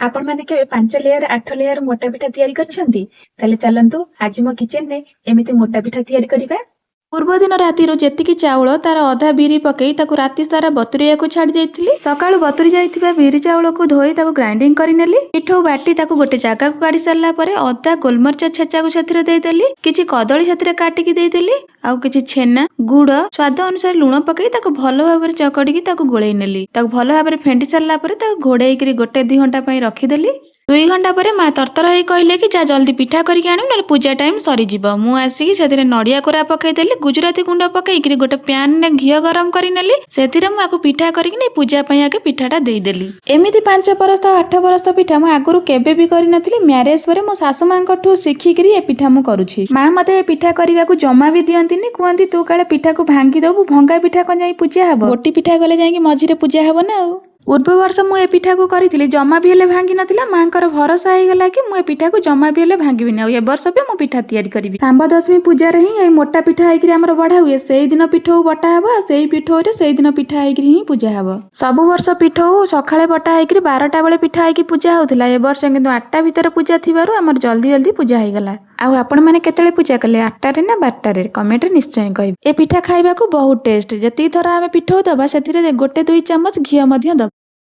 आपण माने केबे 5 लेयर 8 लेयर मोटा पिठा तयारी करछंती? ताले चलंतु आज मो किचन रे एमिति मोटा पिठा तयारी करिबा। पूर्व दिन रातिरो जेतिकी चाउल तार अधा बिरी पकई ताकू राति सारा बतुरियाको छाड़ी देइथिली। सकाळु बतुरी जाइथिबा बिरी चाउल को धोई ताकू ग्राइंडिंग करि नेली। पिठौ बाटी ताकू गोटे जागा को काढी सारला परे अदा गोलमरच छेचा को सेथिरे देइ देली। किछि कदळी सेथिरे काटिकी देइ देली। आउ किछि छेना गुड़ स्वाद अनुसार लुण पकई ताकू भलो भाबरे चकड़ीकी ताकू गोळेई नेली। ताकू भलो भाबरे फेंटी सारला परे ताकू घोड़ेई करी गोटे 2 घंटा पई रखी देली। 2 घंटा पर माँ तरतर हो कहले कि जा जल्दी पिठा करके आनु ना पूजा टाइम सरीज मु आसिकी से नड़िया कोरा पकईदेली गुजराती गुंड पकईकरी गोटे पैन ने घी गरम करेली से मुझे पिठा करके पूजा आगे पिठाटा देदेली। एमती 5 बरस 8 बरस पिठा मुझे आगुरी केबे भी करी नथिली। मैरेज पर मो सासु माँ शिखिकी ए पिठा मु करुछि। माँ मते पिठा करने को जमा भी दियंतिनी कहती तू काले पिठा को भांगी दबु भंगा पिठा कौन जाई पूजा हबो गोटी पिठा गले जाई मझिरे पूजा हबो ना। पूर्व वर्ष मुझे पिठा को करी जमा भी हेले भांगी नथिला। माँ भरोसा होगला कि मुझे पिठा को जमा भी हेले भांगी ए वर्ष भी मु पिठा तैयारी करी। सांब दशमी पूजा ही मोटा पिठा होकर आमर बढ़ा हुए से दिन पिठौ बटा हे से पिठौ से दिन पिठा होकर ही पूजा हे। सब वर्ष पिठौ सकाଳେ बटा होकर 12टा बेले पिठा होकर पूजा होता ए वर्ष किंतु 8टा भितर पूजा थिबारु आमर जल्दी जल्दी पूजा होगला। आउ आपण माने केतले पूजा कले 8टारे ना 12टारे कमेंट निश्चय कहबे। ए पिठा खाइबा को बहुत टेस्ट। जति थरा आमे पिठौ दबा सेथिरे गोटे 2 चम्मच घी मध्य दबा।